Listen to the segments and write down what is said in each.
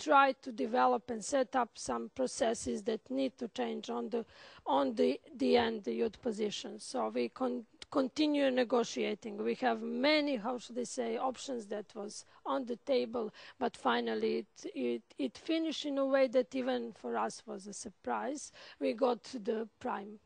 try to develop and set up some processes that need to change on the end, the youth position. So we continue negotiating. We have many, how should I say, options that was on the table, but finally it finished in a way that even for us was a surprise. We got the prime,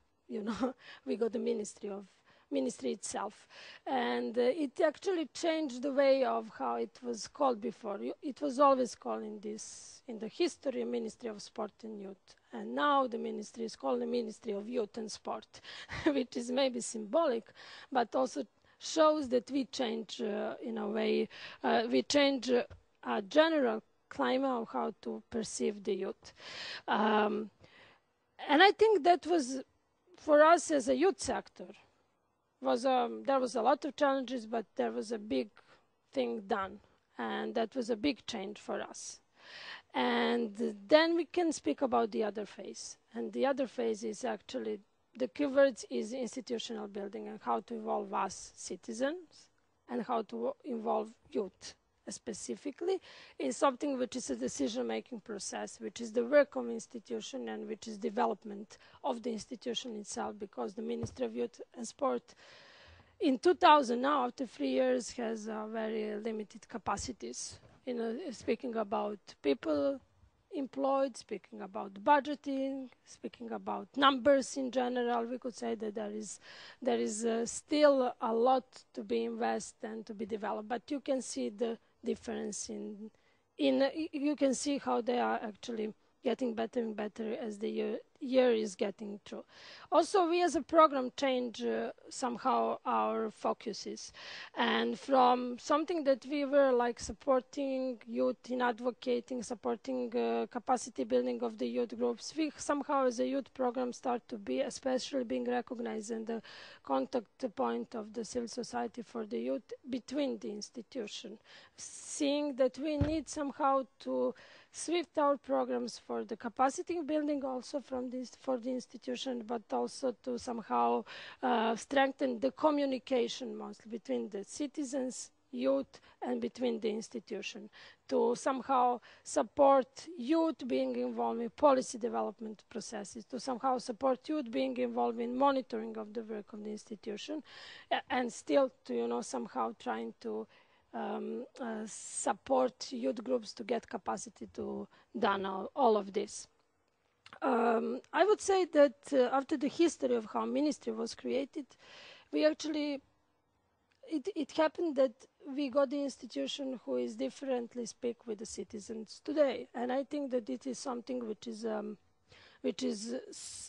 we got the ministry itself, and it actually changed the way of how it was called before. It was always called in the history Ministry of Sport and Youth, and now the ministry is called the Ministry of Youth and Sport, which is maybe symbolic, but also shows that we change in a way, we change a general climate of how to perceive the youth. And I think that was, for us as a youth sector, there was a lot of challenges, but there was a big thing done, and that was a big change for us. And then we can speak about the other phase, and the other phase is actually, the keywords is institutional building and how to involve us citizens and how to involve youth specifically in something which is a decision-making process, which is the work of institution and which is development of the institution itself, because the Ministry of Youth and Sport in 2000 now, after 3 years, has very limited capacities. Speaking about people employed, speaking about budgeting, speaking about numbers in general, we could say that there is still a lot to be invested and to be developed. But you can see the difference you can see how they are actually getting better and better as the year is getting through. Also, we as a program change somehow our focuses, and from something that we were like supporting youth in advocating, supporting capacity building of the youth groups, we somehow as a youth program start to be especially being recognized in the contact point of the civil society for the youth between the institution, seeing that we need somehow to shift our programs for the capacity building also for the institution, but also to somehow strengthen the communication mostly between the citizens, youth, and between the institution, to somehow support youth being involved in policy development processes, to somehow support youth being involved in monitoring of the work of the institution, and still to somehow trying to support youth groups to get capacity to done all of this. I would say that after the history of how ministry was created, we actually, it happened that we got the institution who is differently speak with the citizens today. And I think that it is something which is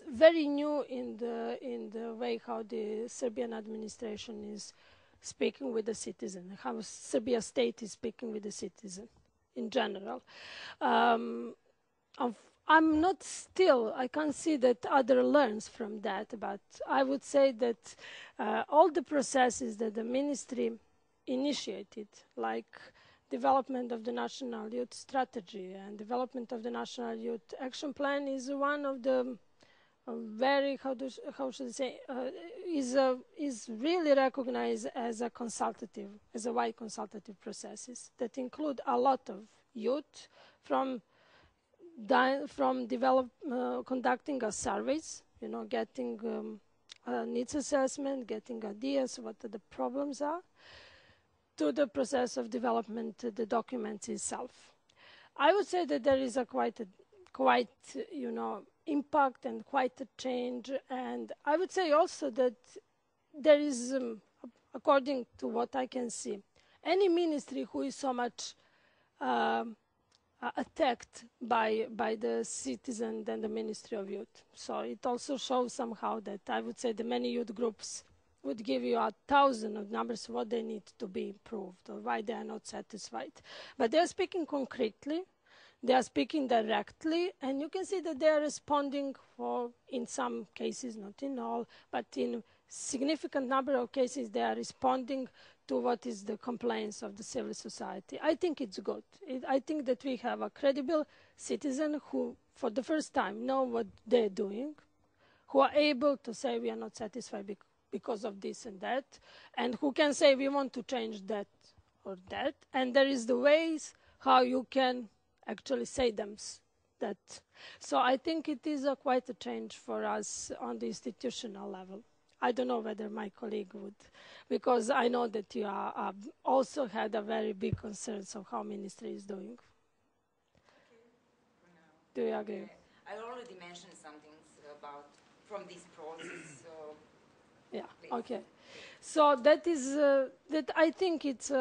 very new in the way how the Serbian administration is speaking with the citizen, how Serbia state is speaking with the citizen in general. I can't see that other learns from that, but I would say that all the processes that the ministry initiated, like development of the National Youth Strategy and development of the National Youth Action Plan, is one of the very, how should I say, is really recognized as a wide consultative processes that include a lot of youth from conducting a surveys, getting needs assessment, getting ideas what the problems are, to the process of development, the documents itself. I would say that there is a quite impact and quite a change, and I would say also that there is, according to what I can see, any ministry who is so much attacked by the citizen than the Ministry of Youth. So it also shows somehow that I would say the many youth groups would give you 1,000 of numbers what they need to be improved or why they are not satisfied. But they are speaking concretely, they are speaking directly, and you can see that they are responding in some cases, not in all, but in significant number of cases they are responding to what is the complaints of the civil society. I think it's good. I think that we have a credible citizen who, for the first time, know what they're doing, who are able to say we are not satisfied because of this and that, and who can say we want to change that or that. And there is the ways how you can actually say them that. So I think it is quite a change for us on the institutional level. I don't know whether my colleague would, because I know that you are, also had a very big concerns of how ministry is doing. Do you agree? I already mentioned some things about from this process. So yeah. Please. Okay. So that is that I think it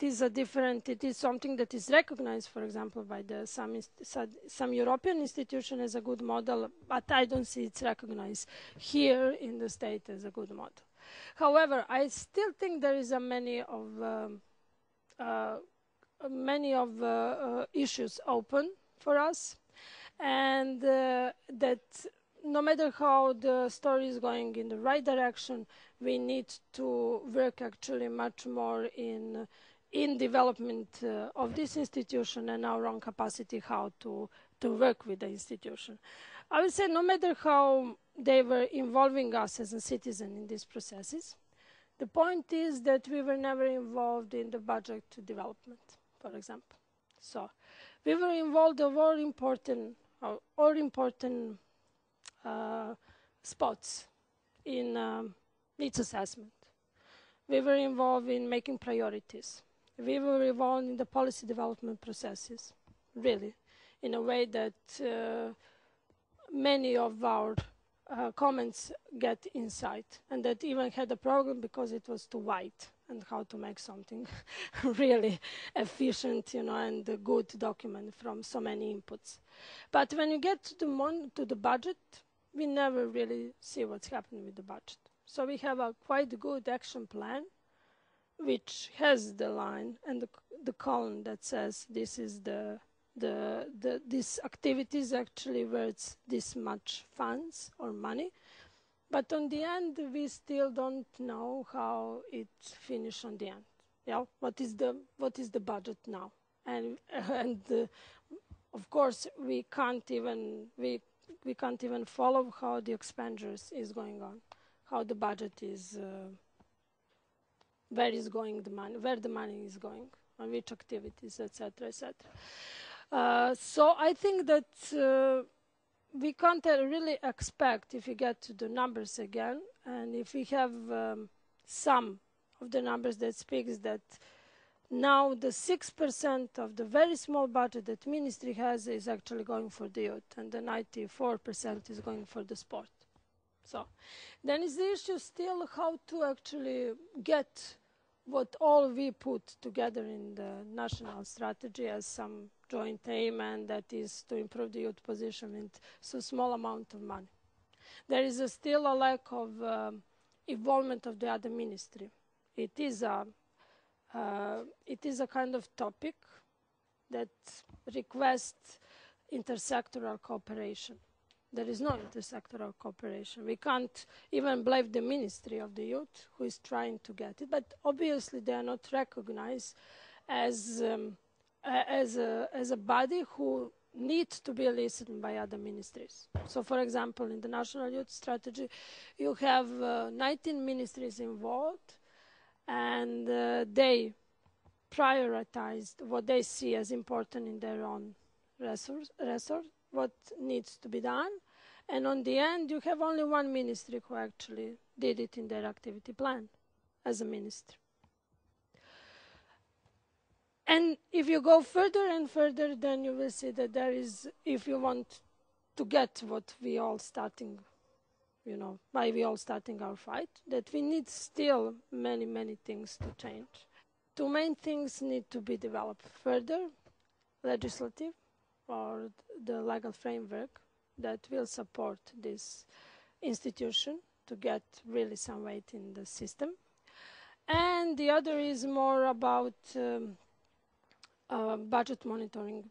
is a different. It is something that is recognized, for example, by the some European institution as a good model, but I don't see it's recognized here in the state as a good model. However, I still think there is a many of issues open for us, and that no matter how the story is going in the right direction, we need to work actually much more in development of this institution and our own capacity how to work with the institution. I would say no matter how they were involving us as a citizen in these processes, the point is that we were never involved in the budget development, for example. So we were involved in all important spots in needs assessment. We were involved in making priorities. We were involved in the policy development processes, really, in a way that many of our comments get insight, and that even had a problem because it was too white and how to make something really efficient, and a good document from so many inputs. But when you get to the budget, we never really see what's happening with the budget. So we have a quite good action plan, which has the line and the column that says this is this activities actually worth this much funds or money. But on the end, we still don't know how it finished on the end. Yeah, what is the budget now? And of course, we can't even follow how the expenditures is going on, how the budget is, where is going the money, where the money is going, on which activities, etc., etc. So I think that we can't really expect, if we get to the numbers again, and if we have some of the numbers that speaks that now the 6% of the very small budget that ministry has is actually going for the youth, and the 94% is going for the sport. So then is the issue still how to actually get what all we put together in the national strategy as some joint aim, and that is to improve the youth position with so small amount of money. There is still a lack of involvement of the other ministry. It is a kind of topic that requests intersectoral cooperation. There is no intersectoral cooperation. We can't even blame the Ministry of the Youth, who is trying to get it, but obviously they are not recognized as a body who needs to be listened by other ministries. So, for example, in the National Youth Strategy, you have 19 ministries involved, and they prioritized what they see as important in their own resource, what needs to be done. And on the end, you have only one ministry who actually did it in their activity plan as a ministry. And if you go further and further, then you will see that there is, if you want to get what we all starting, why we all starting our fight, that we need still many, many things to change. Two main things need to be developed further: legislative, or the legal framework that will support this institution to get really some weight in the system. And the other is more about budget monitoring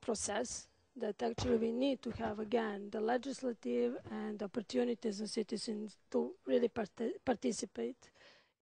process, that actually we need to have, again, the legislative and opportunities of citizens to really participate